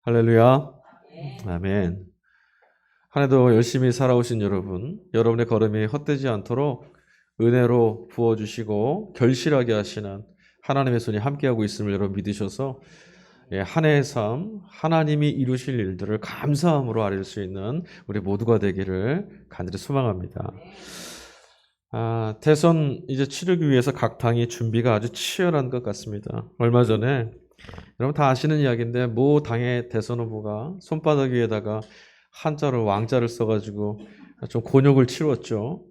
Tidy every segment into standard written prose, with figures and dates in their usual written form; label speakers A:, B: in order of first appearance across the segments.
A: 할렐루야. 아멘. 한 해도 열심히 살아오신 여러분, 여러분의 걸음이 헛되지 않도록 은혜로 부어주시고 결실하게 하시는 하나님의 손이 함께하고 있음을 여러분 믿으셔서 한 해의 삶, 하나님이 이루실 일들을 감사함으로 아릴 수 있는 우리 모두가 되기를 간절히 소망합니다. 대선 이제 치르기 위해서 각 당이 준비가 아주 치열한 것 같습니다. 얼마 전에 여러분 다 아시는 이야기인데 모 당의 대선 후보가 손바닥 위에다가 한자로 왕자를 써가지고 좀 곤욕을 치렀죠.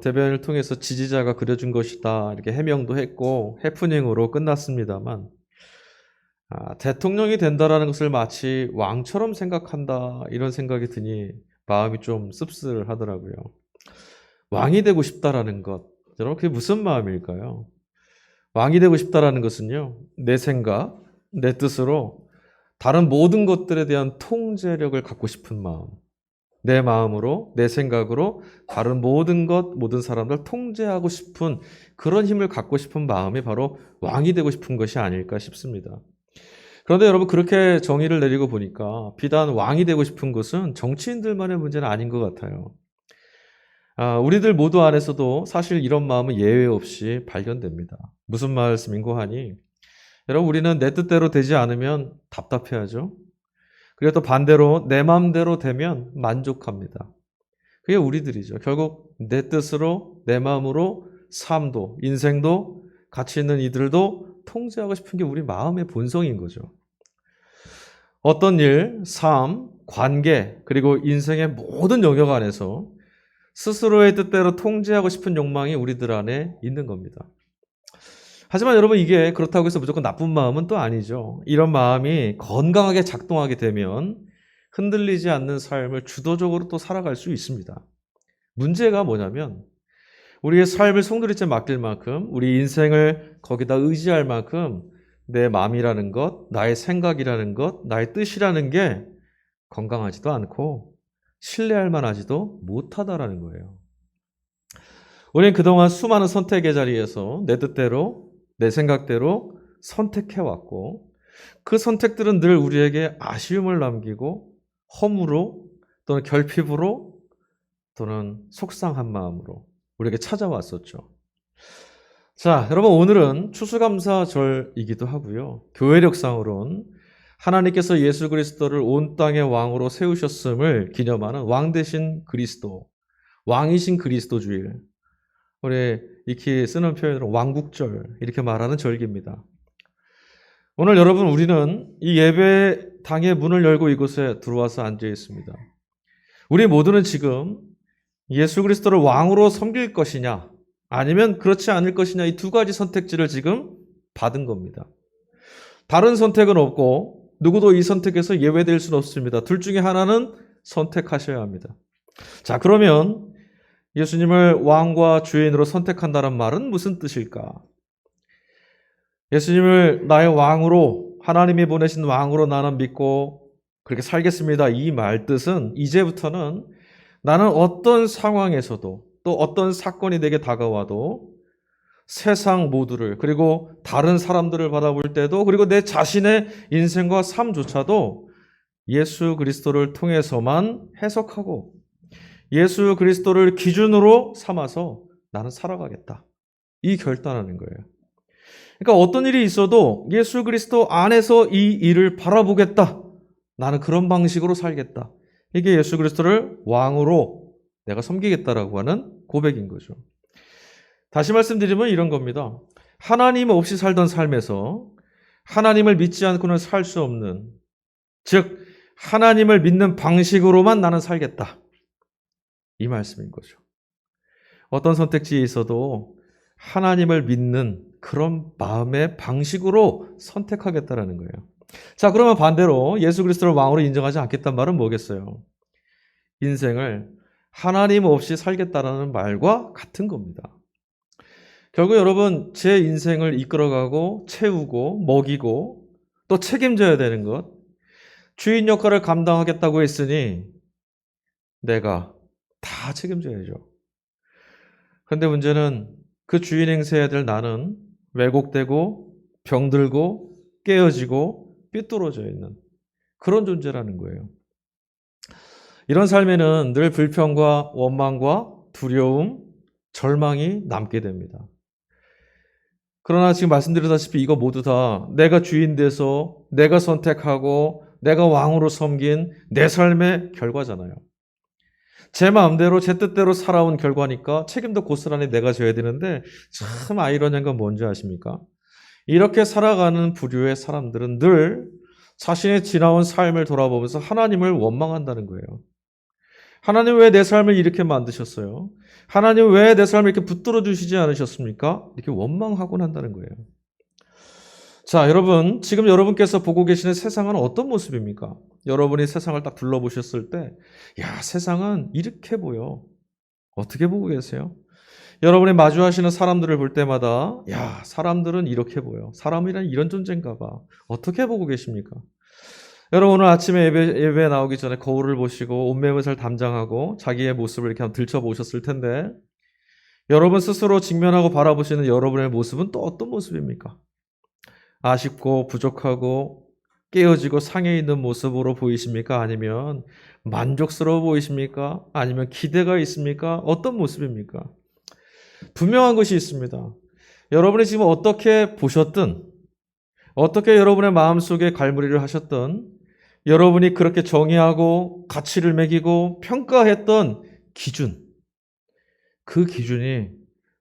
A: 대변을 통해서 지지자가 그려준 것이다 이렇게 해명도 했고 해프닝으로 끝났습니다만 대통령이 된다라는 것을 마치 왕처럼 생각한다 이런 생각이 드니 마음이 좀 씁쓸하더라고요. 왕이 되고 싶다라는 것, 여러분 그게 무슨 마음일까요? 왕이 되고 싶다라는 것은요, 내 생각, 내 뜻으로 다른 모든 것들에 대한 통제력을 갖고 싶은 마음, 내 마음으로, 내 생각으로 다른 모든 것, 모든 사람들 통제하고 싶은 그런 힘을 갖고 싶은 마음이 바로 왕이 되고 싶은 것이 아닐까 싶습니다. 그런데 여러분 그렇게 정의를 내리고 보니까 비단 왕이 되고 싶은 것은 정치인들만의 문제는 아닌 것 같아요. 우리들 모두 안에서도 사실 이런 마음은 예외 없이 발견됩니다. 무슨 말씀인고 하니 여러분 우리는 내 뜻대로 되지 않으면 답답해하죠. 그리고 또 반대로 내 마음대로 되면 만족합니다. 그게 우리들이죠. 결국 내 뜻으로 내 마음으로 삶도 인생도 가치 있는 이들도 통제하고 싶은 게 우리 마음의 본성인 거죠. 어떤 일, 삶, 관계 그리고 인생의 모든 영역 안에서 스스로의 뜻대로 통제하고 싶은 욕망이 우리들 안에 있는 겁니다. 하지만 여러분 이게 그렇다고 해서 무조건 나쁜 마음은 또 아니죠. 이런 마음이 건강하게 작동하게 되면 흔들리지 않는 삶을 주도적으로 또 살아갈 수 있습니다. 문제가 뭐냐면 우리의 삶을 송두리째 맡길 만큼 우리 인생을 거기다 의지할 만큼 내 마음이라는 것, 나의 생각이라는 것, 나의 뜻이라는 게 건강하지도 않고 신뢰할 만하지도 못하다라는 거예요. 우리는 그동안 수많은 선택의 자리에서 내 뜻대로, 내 생각대로 선택해왔고 그 선택들은 늘 우리에게 아쉬움을 남기고 허무로 또는 결핍으로 또는 속상한 마음으로 우리에게 찾아왔었죠. 자, 여러분 오늘은 추수감사절이기도 하고요. 교회력상으로는 하나님께서 예수 그리스도를 온 땅의 왕으로 세우셨음을 기념하는 왕 대신 그리스도, 왕이신 그리스도 주일, 우리 익히 쓰는 표현으로 왕국절 이렇게 말하는 절기입니다. 오늘 여러분 우리는 이 예배당의 문을 열고 이곳에 들어와서 앉아 있습니다. 우리 모두는 지금 예수 그리스도를 왕으로 섬길 것이냐 아니면 그렇지 않을 것이냐 이 두 가지 선택지를 지금 받은 겁니다. 다른 선택은 없고 누구도 이 선택에서 예외될 수는 없습니다. 둘 중에 하나는 선택하셔야 합니다. 자, 그러면 예수님을 왕과 주인으로 선택한다는 말은 무슨 뜻일까? 예수님을 나의 왕으로 하나님이 보내신 왕으로 나는 믿고 그렇게 살겠습니다. 이 말 뜻은 이제부터는 나는 어떤 상황에서도 또 어떤 사건이 내게 다가와도 세상 모두를 그리고 다른 사람들을 바라볼 때도 그리고 내 자신의 인생과 삶조차도 예수 그리스도를 통해서만 해석하고 예수 그리스도를 기준으로 삼아서 나는 살아가겠다. 이 결단하는 거예요. 그러니까 어떤 일이 있어도 예수 그리스도 안에서 이 일을 바라보겠다. 나는 그런 방식으로 살겠다. 이게 예수 그리스도를 왕으로 내가 섬기겠다라고 하는 고백인 거죠. 다시 말씀드리면 이런 겁니다. 하나님 없이 살던 삶에서 하나님을 믿지 않고는 살 수 없는, 즉 하나님을 믿는 방식으로만 나는 살겠다. 이 말씀인 거죠. 어떤 선택지에 있어도 하나님을 믿는 그런 마음의 방식으로 선택하겠다라는 거예요. 자, 그러면 반대로 예수 그리스도를 왕으로 인정하지 않겠다는 말은 뭐겠어요? 인생을 하나님 없이 살겠다라는 말과 같은 겁니다. 결국 여러분 제 인생을 이끌어가고 채우고 먹이고 또 책임져야 되는 것, 주인 역할을 감당하겠다고 했으니 내가 다 책임져야죠. 그런데 문제는 그 주인 행세해야 될 나는 왜곡되고 병들고 깨어지고 삐뚤어져 있는 그런 존재라는 거예요. 이런 삶에는 늘 불평과 원망과 두려움, 절망이 남게 됩니다. 그러나 지금 말씀드렸다시피 이거 모두 다 내가 주인 돼서 내가 선택하고 내가 왕으로 섬긴 내 삶의 결과잖아요. 제 마음대로 제 뜻대로 살아온 결과니까 책임도 고스란히 내가 져야 되는데 참 아이러니한 건 뭔지 아십니까? 이렇게 살아가는 부류의 사람들은 늘 자신의 지나온 삶을 돌아보면서 하나님을 원망한다는 거예요. 하나님 왜 내 삶을 이렇게 만드셨어요? 하나님 왜 내 삶을 이렇게 붙들어 주시지 않으셨습니까? 이렇게 원망하곤 한다는 거예요. 자, 여러분, 지금 여러분께서 보고 계시는 세상은 어떤 모습입니까? 여러분이 세상을 딱 둘러보셨을 때, 야, 세상은 이렇게 보여. 어떻게 보고 계세요? 여러분이 마주하시는 사람들을 볼 때마다, 야, 사람들은 이렇게 보여. 사람이란 이런 존재인가 봐. 어떻게 보고 계십니까? 여러분, 오늘 아침에 예배에 나오기 전에 거울을 보시고 옷매무새를 담장하고 자기의 모습을 이렇게 한번 들춰보셨을 텐데, 여러분 스스로 직면하고 바라보시는 여러분의 모습은 또 어떤 모습입니까? 아쉽고 부족하고 깨어지고 상해 있는 모습으로 보이십니까? 아니면 만족스러워 보이십니까? 아니면 기대가 있습니까? 어떤 모습입니까? 분명한 것이 있습니다. 여러분이 지금 어떻게 보셨든, 어떻게 여러분의 마음속에 갈무리를 하셨든, 여러분이 그렇게 정의하고 가치를 매기고 평가했던 기준, 그 기준이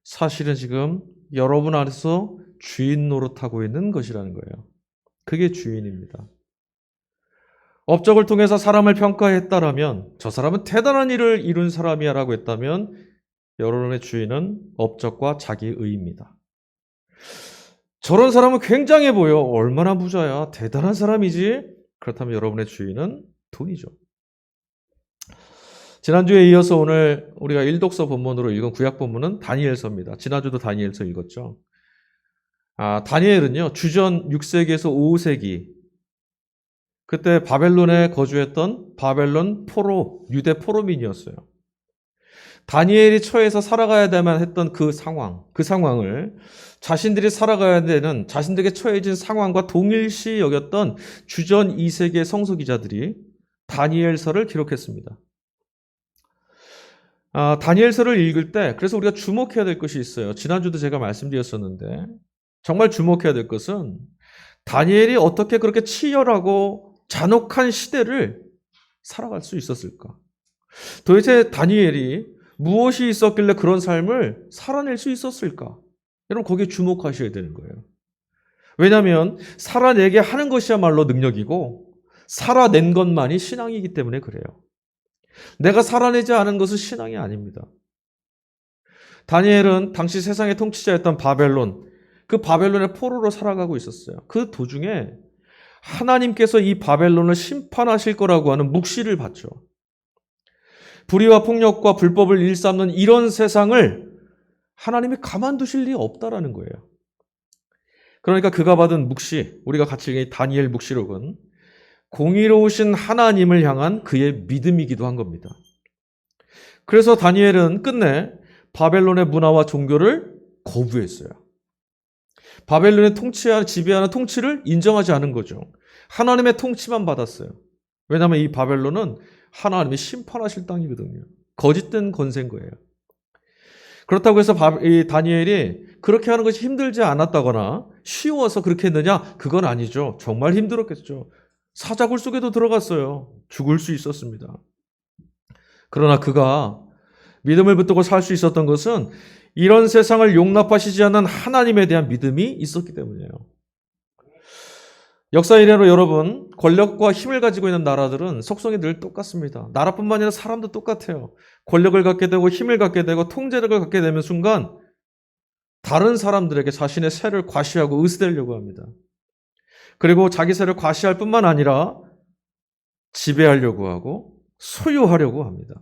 A: 사실은 지금 여러분 안에서 주인 노릇하고 있는 것이라는 거예요. 그게 주인입니다. 업적을 통해서 사람을 평가했다라면 저 사람은 대단한 일을 이룬 사람이야 라고 했다면 여러분의 주인은 업적과 자기의입니다. 저런 사람은 굉장해 보여. 얼마나 부자야. 대단한 사람이지. 그렇다면 여러분의 주인은 돈이죠. 지난주에 이어서 오늘 우리가 일독서 본문으로 읽은 구약 본문은 다니엘서입니다. 지난주도 다니엘서 읽었죠. 다니엘은요, 주전 6세기에서 5세기, 그때 바벨론에 거주했던 바벨론 포로, 유대 포로민이었어요. 다니엘이 처해서 살아가야 되만 했던 그 상황을 자신들이 살아가야 되는, 자신들에게 처해진 상황과 동일시 여겼던 주전 2세기의 성서기자들이 다니엘서를 기록했습니다. 다니엘서를 읽을 때 그래서 우리가 주목해야 될 것이 있어요. 지난주도 제가 말씀드렸었는데 정말 주목해야 될 것은 다니엘이 어떻게 그렇게 치열하고 잔혹한 시대를 살아갈 수 있었을까? 도대체 다니엘이 무엇이 있었길래 그런 삶을 살아낼 수 있었을까? 여러분 거기에 주목하셔야 되는 거예요. 왜냐하면 살아내게 하는 것이야말로 능력이고 살아낸 것만이 신앙이기 때문에 그래요. 내가 살아내지 않은 것은 신앙이 아닙니다. 다니엘은 당시 세상의 통치자였던 바벨론, 그 바벨론의 포로로 살아가고 있었어요. 그 도중에 하나님께서 이 바벨론을 심판하실 거라고 하는 묵시를 받죠. 불의와 폭력과 불법을 일삼는 이런 세상을 하나님이 가만두실 리 없다라는 거예요. 그러니까 그가 받은 묵시, 우리가 같이 읽은 다니엘 묵시록은 공의로우신 하나님을 향한 그의 믿음이기도 한 겁니다. 그래서 다니엘은 끝내 바벨론의 문화와 종교를 거부했어요. 바벨론의 지배하는 통치를 인정하지 않은 거죠. 하나님의 통치만 받았어요. 왜냐하면 이 바벨론은 하나님이 심판하실 땅이거든요. 거짓된 권세인 거예요. 그렇다고 해서 이 다니엘이 그렇게 하는 것이 힘들지 않았다거나 쉬워서 그렇게 했느냐? 그건 아니죠. 정말 힘들었겠죠. 사자굴 속에도 들어갔어요. 죽을 수 있었습니다. 그러나 그가 믿음을 붙들고 살 수 있었던 것은 이런 세상을 용납하시지 않는 하나님에 대한 믿음이 있었기 때문이에요. 역사 이래로 여러분, 권력과 힘을 가지고 있는 나라들은 속성이 늘 똑같습니다. 나라뿐만 아니라 사람도 똑같아요. 권력을 갖게 되고 힘을 갖게 되고 통제력을 갖게 되면 순간 다른 사람들에게 자신의 세를 과시하고 의스대려고 합니다. 그리고 자기 세를 과시할 뿐만 아니라 지배하려고 하고 소유하려고 합니다.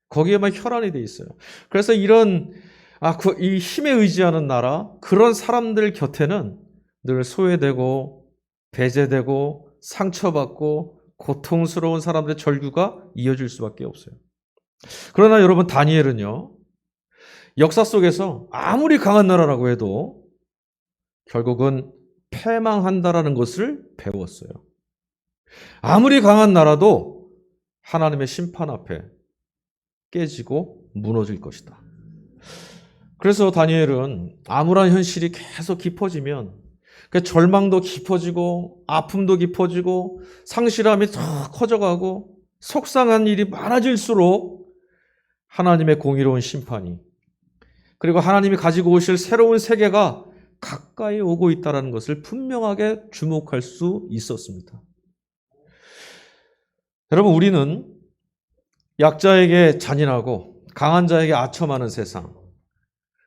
A: 거기에만 혈안이 돼 있어요. 그래서 이 힘에 의지하는 나라, 그런 사람들 곁에는 늘 소외되고 배제되고 상처받고 고통스러운 사람들의 절규가 이어질 수밖에 없어요. 그러나 여러분 다니엘은요, 역사 속에서 아무리 강한 나라라고 해도 결국은 패망한다라는 것을 배웠어요. 아무리 강한 나라도 하나님의 심판 앞에 깨지고 무너질 것이다. 그래서 다니엘은 암울한 현실이 계속 깊어지면 절망도 깊어지고 아픔도 깊어지고 상실함이 더 커져가고 속상한 일이 많아질수록 하나님의 공의로운 심판이 그리고 하나님이 가지고 오실 새로운 세계가 가까이 오고 있다는 것을 분명하게 주목할 수 있었습니다. 여러분, 우리는 약자에게 잔인하고 강한 자에게 아첨하는 세상,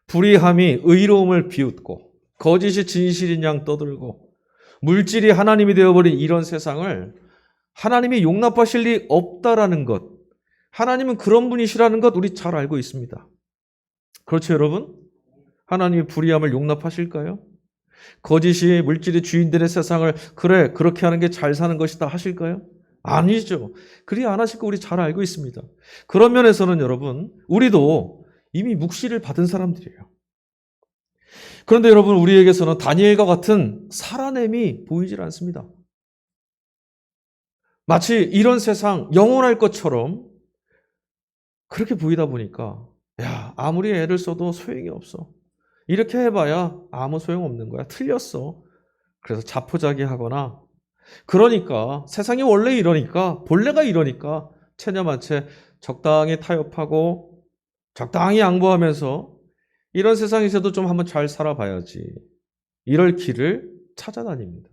A: 불의함이 의로움을 비웃고 거짓이 진실인 양 떠들고 물질이 하나님이 되어버린 이런 세상을 하나님이 용납하실 리 없다라는 것, 하나님은 그런 분이시라는 것 우리 잘 알고 있습니다. 그렇죠, 여러분? 하나님이 불의함을 용납하실까요? 거짓이 물질이 주인들의 세상을 그래 그렇게 하는 게 잘 사는 것이다 하실까요? 아니죠. 그리 안 하실 거 우리 잘 알고 있습니다. 그런 면에서는 여러분, 우리도 이미 묵시를 받은 사람들이에요. 그런데 여러분, 우리에게서는 다니엘과 같은 살아냄이 보이질 않습니다. 마치 이런 세상 영원할 것처럼 그렇게 보이다 보니까 야, 아무리 애를 써도 소용이 없어. 이렇게 해봐야 아무 소용없는 거야. 틀렸어. 그래서 자포자기하거나 그러니까 세상이 원래 이러니까 본래가 이러니까 체념한 채 적당히 타협하고 적당히 양보하면서 이런 세상에서도 좀 한번 잘 살아봐야지. 이럴 길을 찾아다닙니다.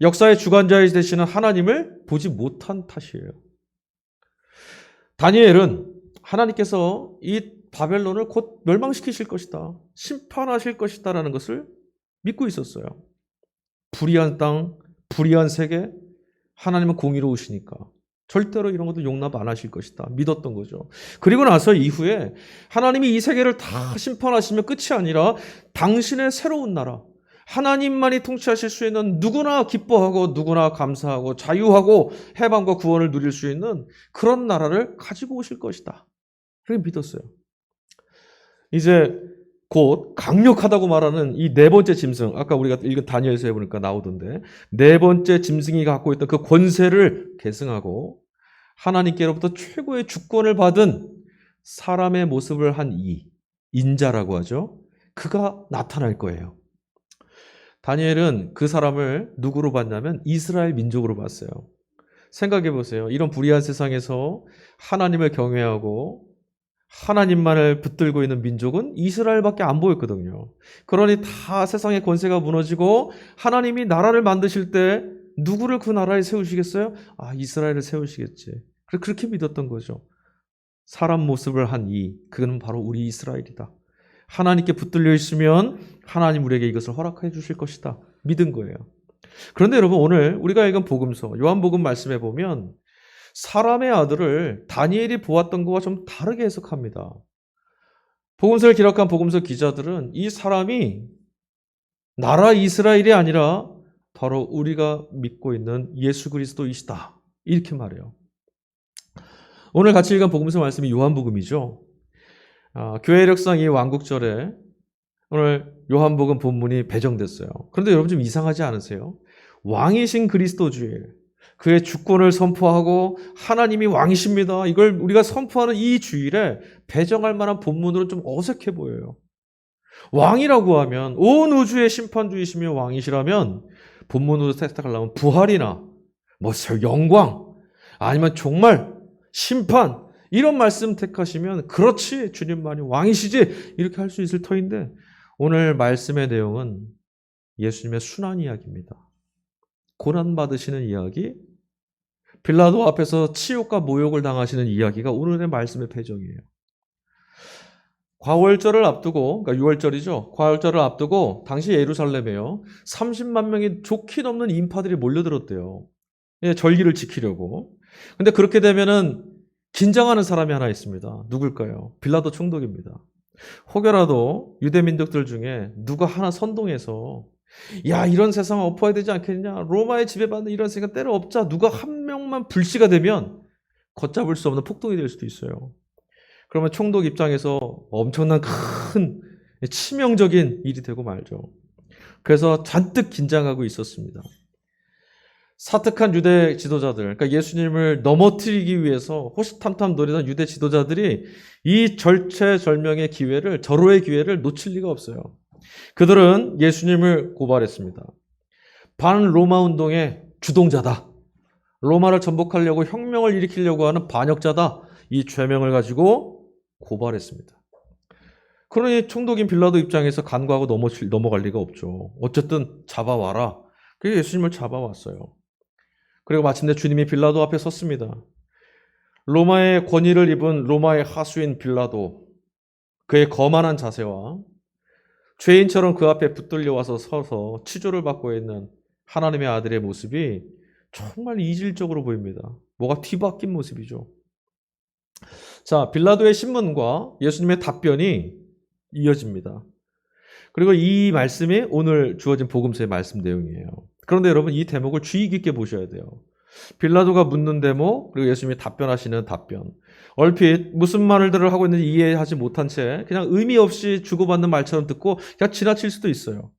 A: 역사의 주관자이 되시는 하나님을 보지 못한 탓이에요. 다니엘은 하나님께서 이 바벨론을 곧 멸망시키실 것이다. 심판하실 것이다라는 것을 믿고 있었어요. 불의한 땅, 불의한 세계, 하나님은 공의로우시니까 절대로 이런 것도 용납 안 하실 것이다. 믿었던 거죠. 그리고 나서 이후에 하나님이 이 세계를 다 심판하시면 끝이 아니라 당신의 새로운 나라, 하나님만이 통치하실 수 있는 누구나 기뻐하고 누구나 감사하고 자유하고 해방과 구원을 누릴 수 있는 그런 나라를 가지고 오실 것이다. 그렇게 믿었어요. 이제 곧 강력하다고 말하는 이 네 번째 짐승, 아까 우리가 읽은 다니엘서에 보니까 나오던데 네 번째 짐승이 갖고 있던 그 권세를 계승하고 하나님께로부터 최고의 주권을 받은 사람의 모습을 한 이 인자라고 하죠. 그가 나타날 거예요. 다니엘은 그 사람을 누구로 봤냐면 이스라엘 민족으로 봤어요. 생각해 보세요. 이런 불의한 세상에서 하나님을 경외하고 하나님만을 붙들고 있는 민족은 이스라엘밖에 안 보였거든요. 그러니 다 세상의 권세가 무너지고 하나님이 나라를 만드실 때 누구를 그 나라에 세우시겠어요? 아, 이스라엘을 세우시겠지. 그렇게 믿었던 거죠. 사람 모습을 한 그는 바로 우리 이스라엘이다. 하나님께 붙들려 있으면 하나님 우리에게 이것을 허락해 주실 것이다. 믿은 거예요. 그런데 여러분, 오늘 우리가 읽은 복음서, 요한복음 말씀에 보면 사람의 아들을 다니엘이 보았던 것과 좀 다르게 해석합니다. 복음서를 기록한 복음서 기자들은 이 사람이 나라 이스라엘이 아니라 바로 우리가 믿고 있는 예수 그리스도이시다. 이렇게 말해요. 오늘 같이 읽은 복음서 말씀이 요한복음이죠. 교회 이력상 이 왕국절에 오늘 요한복음 본문이 배정됐어요. 그런데 여러분 좀 이상하지 않으세요? 왕이신 그리스도 주일, 그의 주권을 선포하고 하나님이 왕이십니다. 이걸 우리가 선포하는 이 주일에 배정할 만한 본문으로 좀 어색해 보여요. 왕이라고 하면 온 우주의 심판주이시며 왕이시라면 본문으로 택하려면 부활이나 영광 아니면 정말 심판 이런 말씀 택하시면 그렇지 주님만이 왕이시지 이렇게 할 수 있을 터인데 오늘 말씀의 내용은 예수님의 순환 이야기입니다. 고난받으시는 이야기, 빌라도 앞에서 치욕과 모욕을 당하시는 이야기가 오늘의 말씀의 배경이에요. 과월절을 앞두고, 그러니까 6월절이죠. 과월절을 앞두고 당시 예루살렘에요. 30만 명이 좋게 넘는 인파들이 몰려들었대요. 절기를 지키려고. 근데 그렇게 되면은 긴장하는 사람이 하나 있습니다. 누굴까요? 빌라도 총독입니다. 혹여라도 유대민족들 중에 누가 하나 선동해서 야, 이런 세상 엎어야 되지 않겠냐? 로마의 지배받는 이런 세상 때려엎자 누가 한 명만 불씨가 되면 걷잡을 수 없는 폭동이 될 수도 있어요. 그러면 총독 입장에서 엄청난 큰 치명적인 일이 되고 말죠. 그래서 잔뜩 긴장하고 있었습니다. 사특한 유대 지도자들, 그러니까 예수님을 넘어뜨리기 위해서 호시탐탐 노리던 유대 지도자들이 이 절체절명의 기회를, 절호의 기회를 놓칠 리가 없어요. 그들은 예수님을 고발했습니다. 반로마 운동의 주동자다. 로마를 전복하려고 혁명을 일으키려고 하는 반역자다. 이 죄명을 가지고 고발했습니다. 그러니 총독인 빌라도 입장에서 간과하고 넘어갈 리가 없죠. 어쨌든 잡아와라. 그래서 예수님을 잡아왔어요. 그리고 마침내 주님이 빌라도 앞에 섰습니다. 로마의 권위를 입은 로마의 하수인 빌라도, 그의 거만한 자세와 죄인처럼 그 앞에 붙들려 와서 서서 치조를 받고 있는 하나님의 아들의 모습이 정말 이질적으로 보입니다. 뭐가 뒤바뀐 모습이죠. 자, 빌라도의 신문과 예수님의 답변이 이어집니다. 그리고 이 말씀이 오늘 주어진 복음서의 말씀 내용이에요. 그런데 여러분, 이 대목을 주의 깊게 보셔야 돼요. 빌라도가 묻는 대목, 그리고 예수님이 답변하시는 답변. 얼핏 무슨 말들을 하고 있는지 이해하지 못한 채 그냥 의미 없이 주고받는 말처럼 듣고 그냥 지나칠 수도 있어요.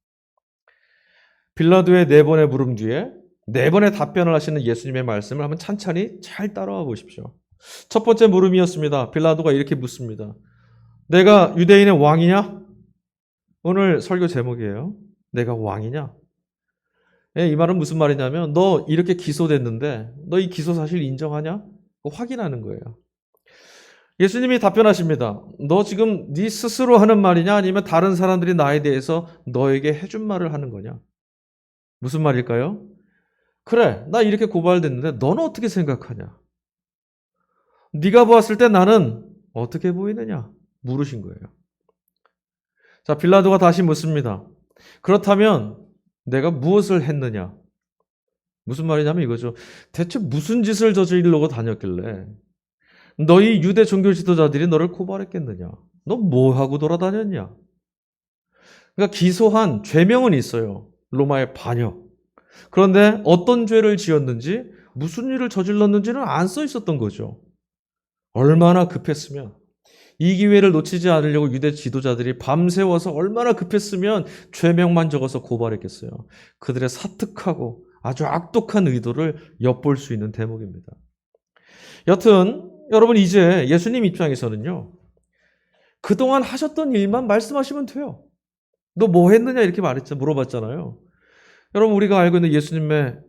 A: 빌라도의 4번의 물음 뒤에 4번의 답변을 하시는 예수님의 말씀을 한번 찬찬히 잘 따라와 보십시오. 첫 번째 물음이었습니다. 빌라도가 이렇게 묻습니다. 내가 유대인의 왕이냐? 오늘 설교 제목이에요. 내가 왕이냐? 이 말은 무슨 말이냐면 너 이렇게 기소됐는데 너 이 기소 사실 인정하냐? 확인하는 거예요. 예수님이 답변하십니다. 너 지금 네 스스로 하는 말이냐? 아니면 다른 사람들이 나에 대해서 너에게 해준 말을 하는 거냐? 무슨 말일까요? 그래, 나 이렇게 고발됐는데 너는 어떻게 생각하냐? 네가 보았을 때 나는 어떻게 보이느냐? 물으신 거예요. 자, 빌라도가 다시 묻습니다. 그렇다면 내가 무엇을 했느냐? 무슨 말이냐면 이거죠. 대체 무슨 짓을 저지르려고 다녔길래 너희 유대 종교 지도자들이 너를 고발했겠느냐? 너 뭐 하고 돌아다녔냐? 그러니까 기소한 죄명은 있어요. 로마의 반역. 그런데 어떤 죄를 지었는지, 무슨 일을 저질렀는지는 안 써 있었던 거죠. 얼마나 급했으면, 이 기회를 놓치지 않으려고 유대 지도자들이 밤새워서 얼마나 급했으면 죄명만 적어서 고발했겠어요. 그들의 사특하고 아주 악독한 의도를 엿볼 수 있는 대목입니다. 여튼 여러분, 이제 예수님 입장에서는요, 그동안 하셨던 일만 말씀하시면 돼요. 너 뭐 했느냐 이렇게 물어봤잖아요. 여러분, 우리가 알고 있는 예수님의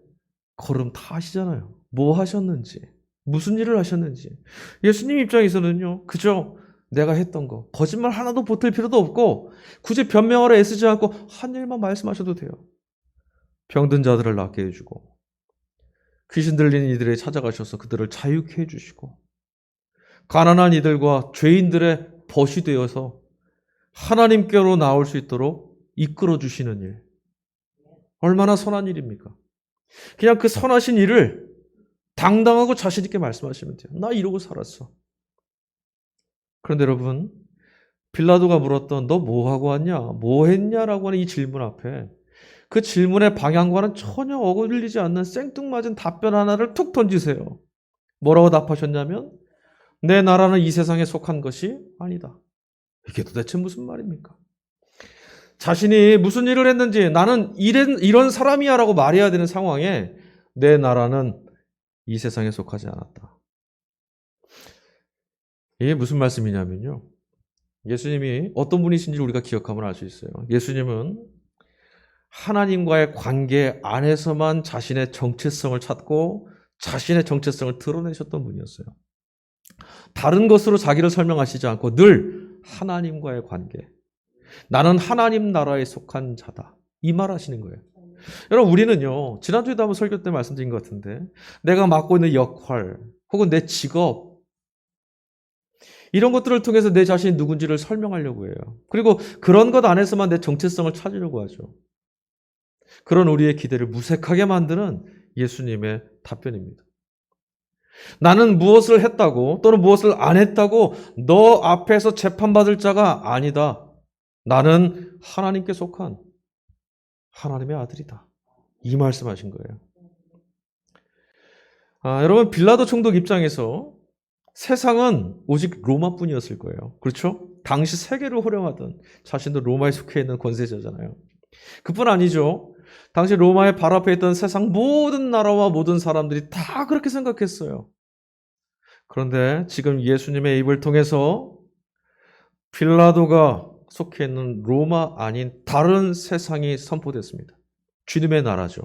A: 걸음 다 아시잖아요. 뭐 하셨는지, 무슨 일을 하셨는지. 예수님 입장에서는요, 그저 내가 했던 거, 거짓말 하나도 보탤 필요도 없고 굳이 변명하러 애쓰지 않고 한 일만 말씀하셔도 돼요. 병든 자들을 낫게 해주고, 귀신 들린 이들에 찾아가셔서 그들을 자유케 해주시고, 가난한 이들과 죄인들의 벗이 되어서 하나님께로 나올 수 있도록 이끌어 주시는 일. 얼마나 선한 일입니까? 그냥 그 선하신 일을 당당하고 자신 있게 말씀하시면 돼요. 나 이러고 살았어. 그런데 여러분, 빌라도가 물었던 너 뭐 하고 왔냐? 뭐 했냐라고 하는 이 질문 앞에 그 질문의 방향과는 전혀 어울리지 않는 생뚱맞은 답변 하나를 툭 던지세요. 뭐라고 답하셨냐면 내 나라는 이 세상에 속한 것이 아니다. 이게 도대체 무슨 말입니까? 자신이 무슨 일을 했는지 나는 이런 사람이야 라고 말해야 되는 상황에 내 나라는 이 세상에 속하지 않았다. 이게 무슨 말씀이냐면요, 예수님이 어떤 분이신지 우리가 기억하면 알 수 있어요. 예수님은 하나님과의 관계 안에서만 자신의 정체성을 찾고 자신의 정체성을 드러내셨던 분이었어요. 다른 것으로 자기를 설명하시지 않고 늘 하나님과의 관계, 나는 하나님 나라에 속한 자다, 이 말 하시는 거예요. 여러분, 우리는요, 지난주에도 한번 설교 때 말씀드린 것 같은데 내가 맡고 있는 역할 혹은 내 직업, 이런 것들을 통해서 내 자신이 누군지를 설명하려고 해요. 그리고 그런 것 안에서만 내 정체성을 찾으려고 하죠. 그런 우리의 기대를 무색하게 만드는 예수님의 답변입니다. 나는 무엇을 했다고 또는 무엇을 안 했다고 너 앞에서 재판받을 자가 아니다. 나는 하나님께 속한 하나님의 아들이다. 이 말씀하신 거예요. 여러분, 빌라도 총독 입장에서 세상은 오직 로마뿐이었을 거예요. 그렇죠? 당시 세계를 호령하던, 자신도 로마에 속해 있는 권세자잖아요. 그뿐 아니죠. 당시 로마의 발 앞에 있던 세상 모든 나라와 모든 사람들이 다 그렇게 생각했어요. 그런데 지금 예수님의 입을 통해서 빌라도가 속해 있는 로마 아닌 다른 세상이 선포됐습니다. 주님의 나라죠.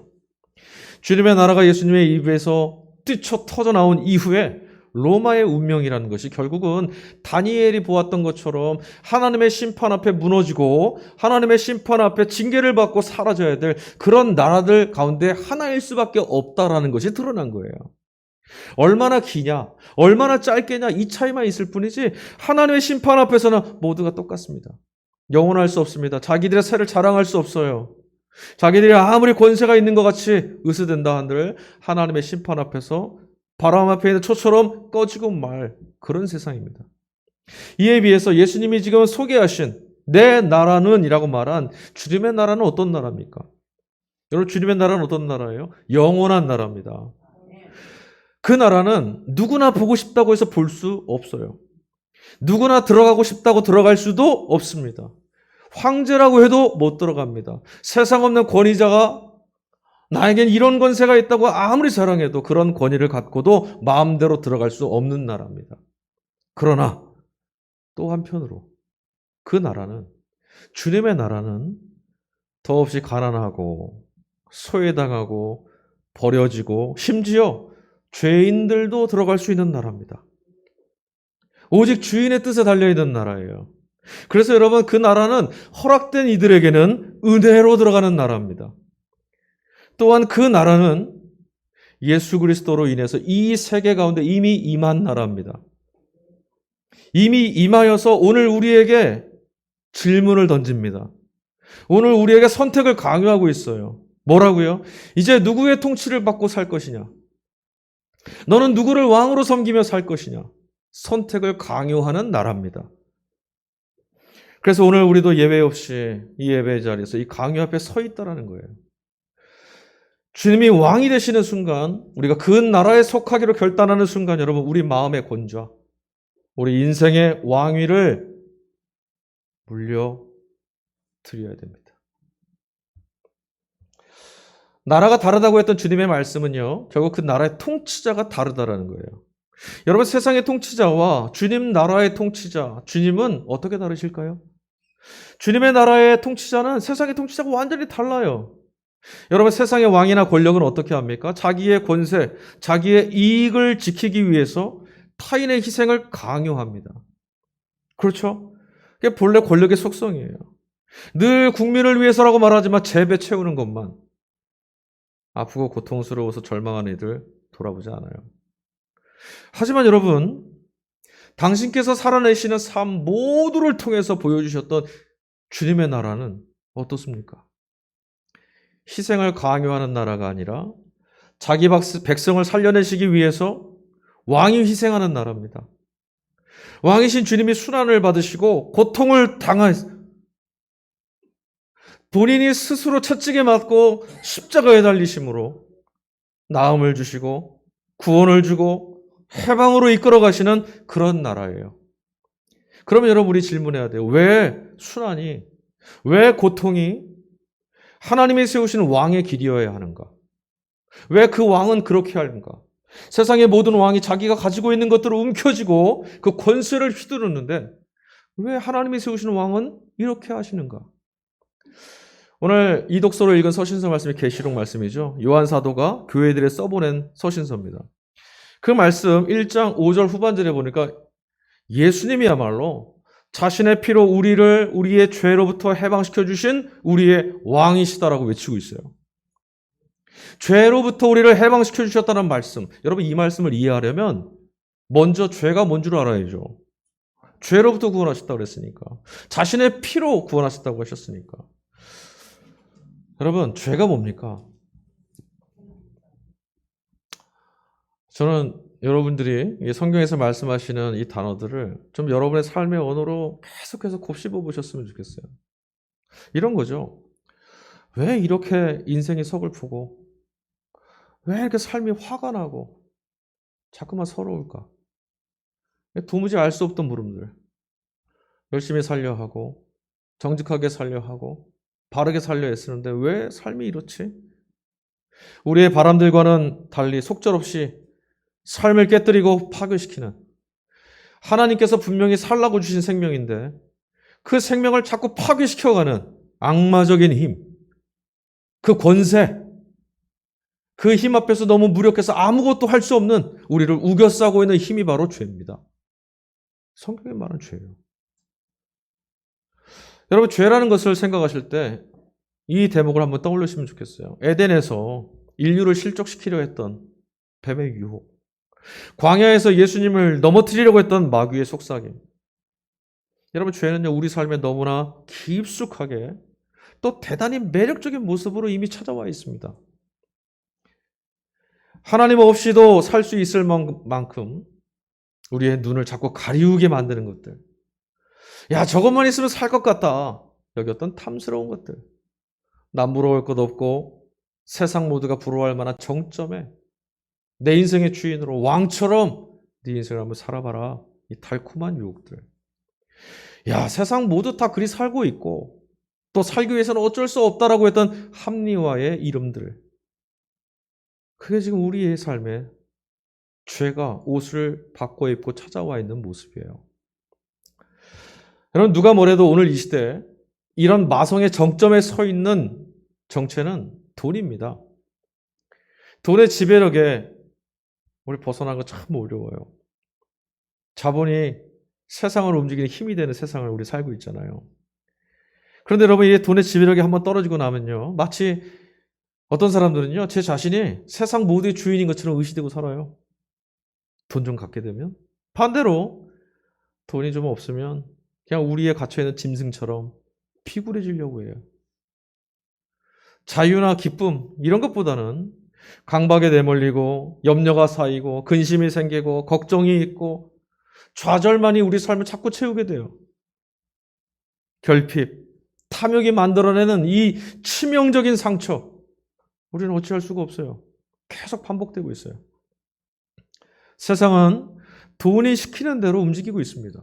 A: 주님의 나라가 예수님의 입에서 뛰쳐 터져나온 이후에 로마의 운명이라는 것이 결국은 다니엘이 보았던 것처럼 하나님의 심판 앞에 무너지고 하나님의 심판 앞에 징계를 받고 사라져야 될 그런 나라들 가운데 하나일 수밖에 없다라는 것이 드러난 거예요. 얼마나 기냐, 얼마나 짧게냐 이 차이만 있을 뿐이지 하나님의 심판 앞에서는 모두가 똑같습니다. 영원할 수 없습니다. 자기들의 세를 자랑할 수 없어요. 자기들이 아무리 권세가 있는 것 같이 으스댄다 한들 하나님의 심판 앞에서 바람 앞에 있는 초처럼 꺼지고 말 그런 세상입니다. 이에 비해서 예수님이 지금 소개하신 내 나라는 이라고 말한 주님의 나라는 어떤 나라입니까? 여러분 주님의 나라는 어떤 나라예요? 영원한 나라입니다. 그 나라는 누구나 보고 싶다고 해서 볼 수 없어요. 누구나 들어가고 싶다고 들어갈 수도 없습니다. 황제라고 해도 못 들어갑니다. 세상 없는 권위자가 나에겐 이런 권세가 있다고 아무리 자랑해도 그런 권위를 갖고도 마음대로 들어갈 수 없는 나라입니다. 그러나 또 한편으로 그 나라는 주님의 나라는 더없이 가난하고 소외당하고 버려지고 심지어 죄인들도 들어갈 수 있는 나라입니다. 오직 주인의 뜻에 달려있는 나라예요. 그래서 여러분 그 나라는 허락된 이들에게는 은혜로 들어가는 나라입니다. 또한 그 나라는 예수 그리스도로 인해서 이 세계 가운데 이미 임한 나라입니다. 이미 임하여서 오늘 우리에게 질문을 던집니다. 오늘 우리에게 선택을 강요하고 있어요. 뭐라고요? 이제 누구의 통치를 받고 살 것이냐? 너는 누구를 왕으로 섬기며 살 것이냐? 선택을 강요하는 나라입니다. 그래서 오늘 우리도 예외 없이 이 예배 자리에서 이 강요 앞에 서 있다라는 거예요. 주님이 왕이 되시는 순간, 우리가 그 나라에 속하기로 결단하는 순간, 여러분 우리 마음의 권좌, 우리 인생의 왕위를 물려드려야 됩니다. 나라가 다르다고 했던 주님의 말씀은요, 결국 그 나라의 통치자가 다르다라는 거예요. 여러분 세상의 통치자와 주님 나라의 통치자, 주님은 어떻게 다르실까요? 주님의 나라의 통치자는 세상의 통치자가 완전히 달라요. 여러분 세상의 왕이나 권력은 어떻게 합니까? 자기의 권세, 자기의 이익을 지키기 위해서 타인의 희생을 강요합니다. 그렇죠? 그게 본래 권력의 속성이에요. 늘 국민을 위해서라고 말하지만 재배 채우는 것만. 아프고 고통스러워서 절망하는 이들 돌아보지 않아요. 하지만 여러분, 당신께서 살아내시는 삶 모두를 통해서 보여주셨던 주님의 나라는 어떻습니까? 희생을 강요하는 나라가 아니라 자기 백성을 살려내시기 위해서 왕이 희생하는 나라입니다. 왕이신 주님이 순환을 받으시고 고통을 본인이 스스로 채찍에 맞고 십자가에 달리심으로 나음을 주시고 구원을 주고 해방으로 이끌어 가시는 그런 나라예요. 그러면 여러분 우리 질문해야 돼요. 왜 순환이, 왜 고통이 하나님이 세우신 왕의 길이어야 하는가? 왜 그 왕은 그렇게 하는가? 세상의 모든 왕이 자기가 가지고 있는 것들을 움켜쥐고 그 권세를 휘두르는데 왜 하나님이 세우시는 왕은 이렇게 하시는가? 오늘 이 독서로 읽은 서신서 말씀이 계시록 말씀이죠. 요한 사도가 교회들에 써보낸 서신서입니다. 그 말씀 1장 5절 후반절에 보니까 예수님이야말로 자신의 피로 우리의 죄로부터 해방시켜 주신 우리의 왕이시다라고 외치고 있어요. 죄로부터 우리를 해방시켜 주셨다는 말씀. 여러분 이 말씀을 이해하려면 먼저 죄가 뭔 줄 알아야죠. 죄로부터 구원하셨다고 그랬으니까. 자신의 피로 구원하셨다고 하셨으니까. 여러분 죄가 뭡니까? 저는 여러분들이 성경에서 말씀하시는 이 단어들을 좀 여러분의 삶의 언어로 계속해서 곱씹어 보셨으면 좋겠어요. 이런 거죠. 왜 이렇게 인생이 서글프고 왜 이렇게 삶이 화가 나고 자꾸만 서러울까? 도무지 알 수 없던 물음들. 열심히 살려 하고 정직하게 살려 하고 바르게 살려 애쓰는데 왜 삶이 이렇지? 우리의 바람들과는 달리 속절없이 삶을 깨뜨리고 파괴시키는, 하나님께서 분명히 살라고 주신 생명인데 그 생명을 자꾸 파괴시켜가는 악마적인 힘, 그 권세, 그 힘 앞에서 너무 무력해서 아무것도 할 수 없는 우리를 우겨싸고 있는 힘이 바로 죄입니다. 성경에 말하는 죄예요. 여러분, 죄라는 것을 생각하실 때 이 대목을 한번 떠올리시면 좋겠어요. 에덴에서 인류를 실족시키려 했던 뱀의 유혹, 광야에서 예수님을 넘어뜨리려고 했던 마귀의 속삭임. 여러분, 죄는요, 우리 삶에 너무나 깊숙하게 또 대단히 매력적인 모습으로 이미 찾아와 있습니다. 하나님 없이도 살 수 있을 만큼 우리의 눈을 자꾸 가리우게 만드는 것들. 야, 저것만 있으면 살 것 같다. 여기 어떤 탐스러운 것들. 남 부러울 것 없고 세상 모두가 부러워할 만한 정점에 내 인생의 주인으로 왕처럼 네 인생을 한번 살아봐라. 이 달콤한 유혹들. 야, 세상 모두 다 그리 살고 있고 또 살기 위해서는 어쩔 수 없다라고 했던 합리화의 이름들. 그게 지금 우리의 삶에 죄가 옷을 바꿔 입고 찾아와 있는 모습이에요. 여러분, 누가 뭐래도 오늘 이 시대에 이런 마성의 정점에 서 있는 정체는 돈입니다. 돈의 지배력에 우리 벗어나는 거 참 어려워요. 자본이 세상을 움직이는 힘이 되는 세상을 우리 살고 있잖아요. 그런데 여러분, 이 돈의 지배력이 한번 떨어지고 나면요, 마치 어떤 사람들은요, 제 자신이 세상 모두의 주인인 것처럼 의시되고 살아요. 돈 좀 갖게 되면. 반대로 돈이 좀 없으면 그냥 우리의 갇혀있는 짐승처럼 피굴해지려고 해요. 자유나 기쁨 이런 것보다는 강박에 내몰리고 염려가 쌓이고 근심이 생기고 걱정이 있고 좌절만이 우리 삶을 자꾸 채우게 돼요. 결핍, 탐욕이 만들어내는 이 치명적인 상처, 우리는 어찌할 수가 없어요. 계속 반복되고 있어요. 세상은 돈이 시키는 대로 움직이고 있습니다.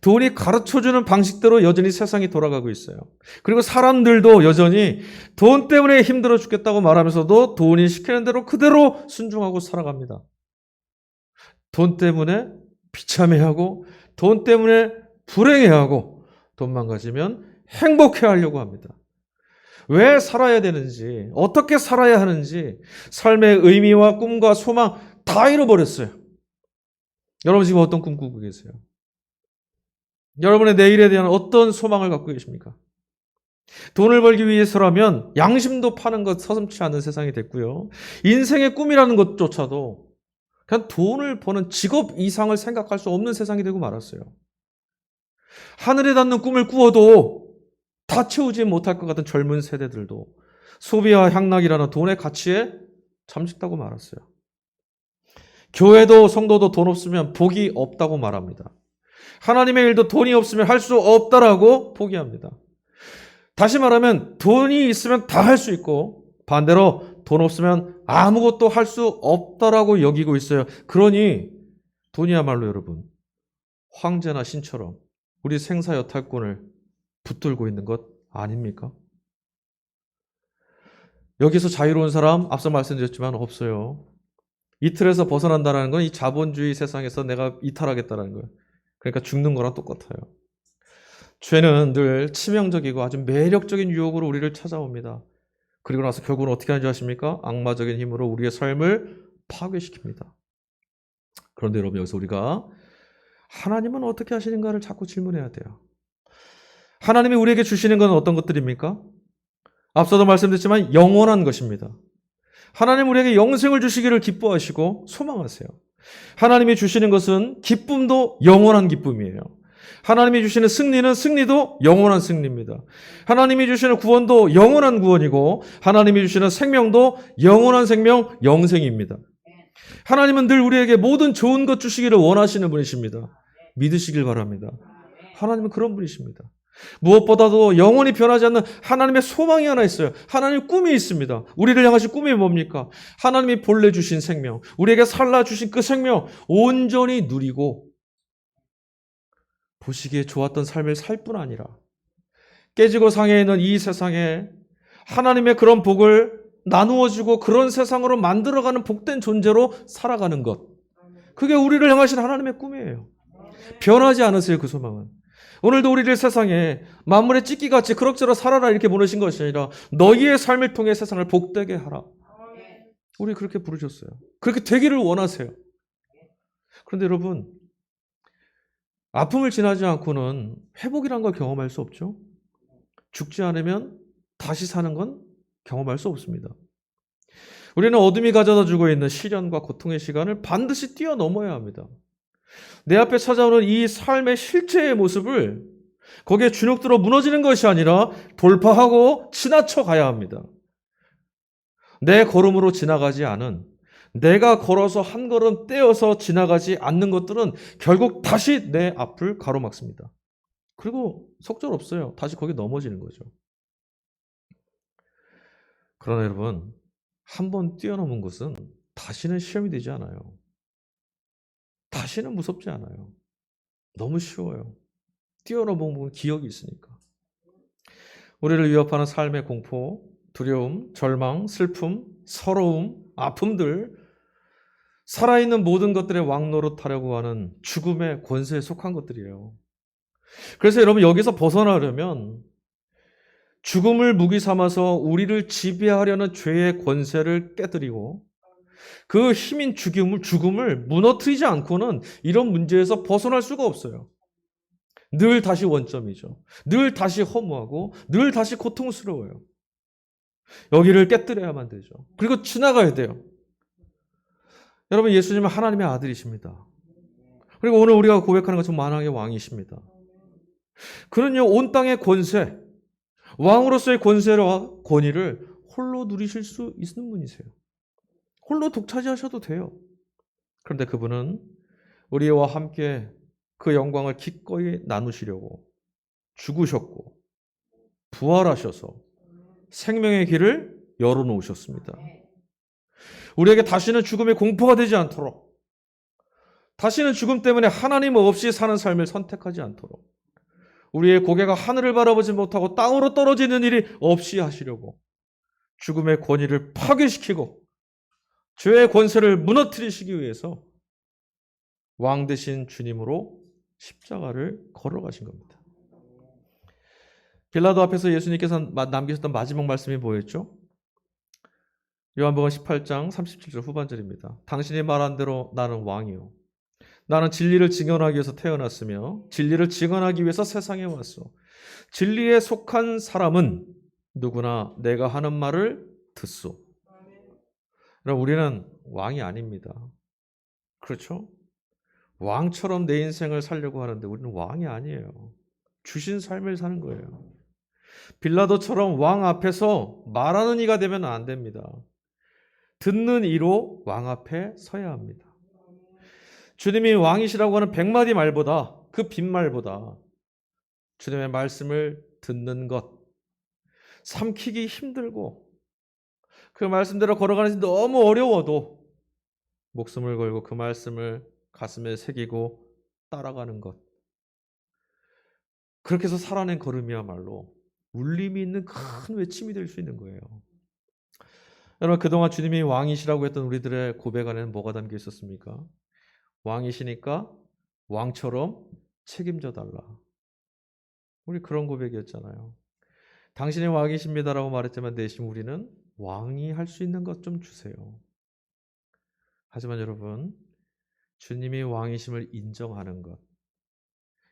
A: 돈이 가르쳐주는 방식대로 여전히 세상이 돌아가고 있어요. 그리고 사람들도 여전히 돈 때문에 힘들어 죽겠다고 말하면서도 돈이 시키는 대로 그대로 순종하고 살아갑니다. 돈 때문에 비참해하고 돈 때문에 불행해하고 돈만 가지면 행복해하려고 합니다. 왜 살아야 되는지, 어떻게 살아야 하는지 삶의 의미와 꿈과 소망 다 잃어버렸어요. 여러분 지금 어떤 꿈 꾸고 계세요? 여러분의 내일에 대한 어떤 소망을 갖고 계십니까? 돈을 벌기 위해서라면 양심도 파는 것 서슴지 않는 세상이 됐고요. 인생의 꿈이라는 것조차도 그냥 돈을 버는 직업 이상을 생각할 수 없는 세상이 되고 말았어요. 하늘에 닿는 꿈을 꾸어도 다 채우지 못할 것 같은 젊은 세대들도 소비와 향락이라는 돈의 가치에 잠식다고 말았어요. 교회도 성도도 돈 없으면 복이 없다고 말합니다. 하나님의 일도 돈이 없으면 할 수 없다라고 포기합니다. 다시 말하면 돈이 있으면 다 할 수 있고 반대로 돈 없으면 아무것도 할 수 없다라고 여기고 있어요. 그러니 돈이야말로 여러분 황제나 신처럼 우리 생사여탈권을 붙들고 있는 것 아닙니까? 여기서 자유로운 사람 앞서 말씀드렸지만 없어요. 이틀에서 벗어난다는 건 이 자본주의 세상에서 내가 이탈하겠다는 거예요. 그러니까 죽는 거랑 똑같아요. 죄는 늘 치명적이고 아주 매력적인 유혹으로 우리를 찾아옵니다. 그리고 나서 결국은 어떻게 하는지 아십니까? 악마적인 힘으로 우리의 삶을 파괴시킵니다. 그런데 여러분 여기서 우리가 하나님은 어떻게 하시는가를 자꾸 질문해야 돼요. 하나님이 우리에게 주시는 건 어떤 것들입니까? 앞서도 말씀드렸지만 영원한 것입니다. 하나님 우리에게 영생을 주시기를 기뻐하시고 소망하세요. 하나님이 주시는 것은 기쁨도 영원한 기쁨이에요. 하나님이 주시는 승리도 영원한 승리입니다. 하나님이 주시는 구원도 영원한 구원이고 하나님이 주시는 생명도 영원한 생명, 영생입니다. 하나님은 늘 우리에게 모든 좋은 것 주시기를 원하시는 분이십니다. 믿으시길 바랍니다. 하나님은 그런 분이십니다. 무엇보다도 영원히 변하지 않는 하나님의 소망이 하나 있어요. 하나님의 꿈이 있습니다. 우리를 향하신 꿈이 뭡니까? 하나님이 본래 주신 생명, 우리에게 살라 주신 그 생명 온전히 누리고 보시기에 좋았던 삶을 살 뿐 아니라 깨지고 상해 있는 이 세상에 하나님의 그런 복을 나누어주고 그런 세상으로 만들어가는 복된 존재로 살아가는 것. 그게 우리를 향하신 하나님의 꿈이에요. 변하지 않으세요, 그 소망은. 오늘도 우리를 세상에 만물의 찢기같이 그럭저럭 살아라 이렇게 보내신 것이 아니라 너희의 삶을 통해 세상을 복되게 하라. 우리 그렇게 부르셨어요. 그렇게 되기를 원하세요. 그런데 여러분, 아픔을 지나지 않고는 회복이란 걸 경험할 수 없죠. 죽지 않으면 다시 사는 건 경험할 수 없습니다. 우리는 어둠이 가져다 주고 있는 시련과 고통의 시간을 반드시 뛰어넘어야 합니다. 내 앞에 찾아오는 이 삶의 실제의 모습을 거기에 주눅들어 무너지는 것이 아니라 돌파하고 지나쳐 가야 합니다. 내 걸음으로 지나가지 않은, 내가 걸어서 한 걸음 떼어서 지나가지 않는 것들은 결국 다시 내 앞을 가로막습니다. 그리고 속절없어요. 다시 거기 넘어지는 거죠. 그러나 여러분, 한 번 뛰어넘은 것은 다시는 시험이 되지 않아요. 다시는 무섭지 않아요. 너무 쉬워요. 뛰어넘은 기억이 있으니까. 우리를 위협하는 삶의 공포, 두려움, 절망, 슬픔, 서러움, 아픔들, 살아있는 모든 것들의 왕노릇하려고 하는 죽음의 권세에 속한 것들이에요. 그래서 여러분, 여기서 벗어나려면 죽음을 무기 삼아서 우리를 지배하려는 죄의 권세를 깨뜨리고 그 힘인 죽음을 무너뜨리지 않고는 이런 문제에서 벗어날 수가 없어요. 늘 다시 원점이죠. 늘 다시 허무하고 늘 다시 고통스러워요. 여기를 깨뜨려야만 되죠. 그리고 지나가야 돼요. 여러분, 예수님은 하나님의 아들이십니다. 그리고 오늘 우리가 고백하는 것은 만왕의 왕이십니다. 그는요, 온 땅의 권세, 왕으로서의 권세와 권위를 홀로 누리실 수 있는 분이세요. 홀로 독차지하셔도 돼요. 그런데 그분은 우리와 함께 그 영광을 기꺼이 나누시려고 죽으셨고 부활하셔서 생명의 길을 열어놓으셨습니다. 우리에게 다시는 죽음의 공포가 되지 않도록, 다시는 죽음 때문에 하나님 없이 사는 삶을 선택하지 않도록, 우리의 고개가 하늘을 바라보지 못하고 땅으로 떨어지는 일이 없이 하시려고 죽음의 권위를 파괴시키고 죄의 권세를 무너뜨리시기 위해서 왕 되신 주님으로 십자가를 걸어가신 겁니다. 빌라도 앞에서 예수님께서 남기셨던 마지막 말씀이 뭐였죠? 요한복음 18장 37절 후반절입니다. 당신이 말한 대로 나는 왕이요. 나는 진리를 증언하기 위해서 태어났으며 진리를 증언하기 위해서 세상에 왔어. 진리에 속한 사람은 누구나 내가 하는 말을 듣소. 그럼 우리는 왕이 아닙니다. 그렇죠? 왕처럼 내 인생을 살려고 하는데 우리는 왕이 아니에요. 주신 삶을 사는 거예요. 빌라도처럼 왕 앞에서 말하는 이가 되면 안 됩니다. 듣는 이로 왕 앞에 서야 합니다. 주님이 왕이시라고 하는 100마디 말보다, 그 빈말보다 주님의 말씀을 듣는 것, 삼키기 힘들고 그 말씀대로 걸어가는 것이 너무 어려워도 목숨을 걸고 그 말씀을 가슴에 새기고 따라가는 것, 그렇게 해서 살아낸 걸음이야말로 울림이 있는 큰 외침이 될 수 있는 거예요. 여러분, 그동안 주님이 왕이시라고 했던 우리들의 고백 안에는 뭐가 담겨 있었습니까? 왕이시니까 왕처럼 책임져 달라. 우리 그런 고백이었잖아요. 당신이 왕이십니다라고 말했지만 내심 우리는 왕이 할 수 있는 것 좀 주세요. 하지만 여러분, 주님이 왕이심을 인정하는 것,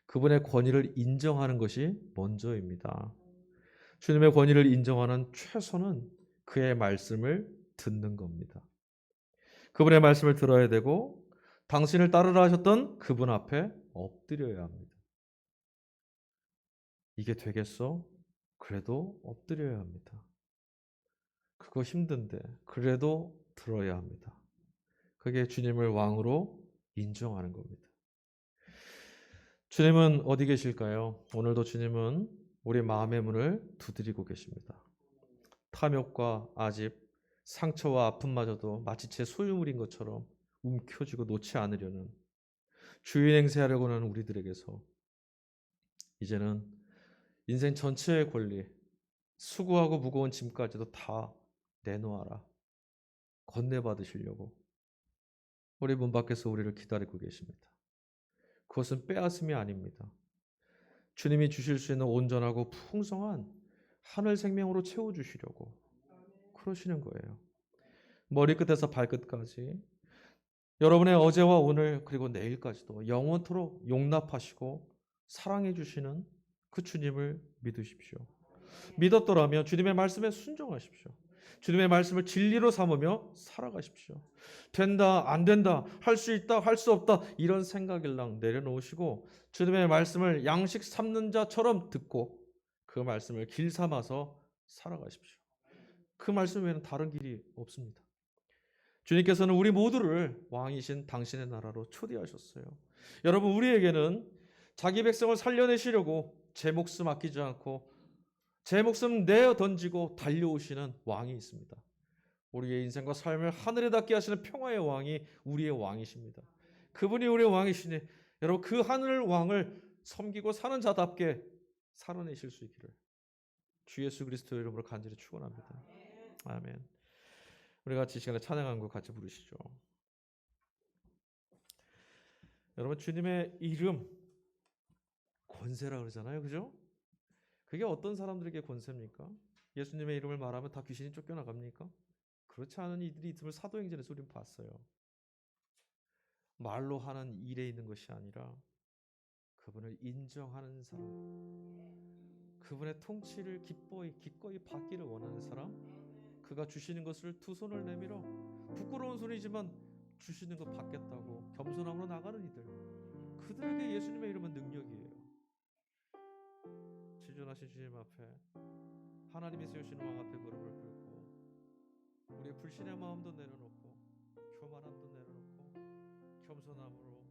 A: 그분의 권위를 인정하는 것이 먼저입니다. 주님의 권위를 인정하는 최선은 그의 말씀을 듣는 겁니다. 그분의 말씀을 들어야 되고 당신을 따르라 하셨던 그분 앞에 엎드려야 합니다. 이게 되겠어? 그래도 엎드려야 합니다. 그거 힘든데 그래도 들어야 합니다. 그게 주님을 왕으로 인정하는 겁니다. 주님은 어디 계실까요? 오늘도 주님은 우리 마음의 문을 두드리고 계십니다. 탐욕과 아집, 상처와 아픔마저도 마치 제 소유물인 것처럼 움켜쥐고 놓지 않으려는 주인 행세하려고 하는 우리들에게서 이제는 인생 전체의 권리, 수고하고 무거운 짐까지도 다 내놓아라. 건네받으시려고 우리 문 밖에서 우리를 기다리고 계십니다. 그것은 빼앗음이 아닙니다. 주님이 주실 수 있는 온전하고 풍성한 하늘 생명으로 채워주시려고 그러시는 거예요. 머리끝에서 발끝까지 여러분의 어제와 오늘 그리고 내일까지도 영원토록 용납하시고 사랑해 주시는 그 주님을 믿으십시오. 믿었더라면 주님의 말씀에 순종하십시오. 주님의 말씀을 진리로 삼으며 살아가십시오. 된다, 안 된다, 할 수 있다, 할 수 없다 이런 생각일랑 내려놓으시고 주님의 말씀을 양식 삼는 자처럼 듣고 그 말씀을 길 삼아서 살아가십시오. 그 말씀 외에는 다른 길이 없습니다. 주님께서는 우리 모두를 왕이신 당신의 나라로 초대하셨어요. 여러분, 우리에게는 자기 백성을 살려내시려고 제 목숨 아끼지 않고 제 목숨 내어 던지고 달려오시는 왕이 있습니다. 우리의 인생과 삶을 하늘에 닿게 하시는 평화의 왕이 우리의 왕이십니다. 그분이 우리의 왕이시니 여러분 그 하늘 왕을 섬기고 사는 자답게 살아내실 수 있기를 주 예수 그리스도의 이름으로 간절히 축원합니다. 아멘. 우리 같이 이 시간에 찬양한 것 같이 부르시죠. 여러분 주님의 이름 권세라 그러잖아요. 그죠? 그게 어떤 사람들에게 권세입니까? 예수님의 이름을 말하면 다 귀신이 쫓겨나갑니까? 그렇지 않은 이들이 있음을 사도행전에서 우리는 봤어요. 말로 하는 일에 있는 것이 아니라 그분을 인정하는 사람, 그분의 통치를 기꺼이 받기를 원하는 사람, 그가 주시는 것을 두 손을 내밀어 부끄러운 손이지만 주시는 것 받겠다고 겸손함으로 나가는 이들, 그들에게 예수님의 이름은 능력이에요. 지존하신 주님 앞에 하나님이 세우시는 왕 앞에 무릎을 꿇고 우리의 불신의 마음도 내려놓고 교만함도 내려놓고 겸손함으로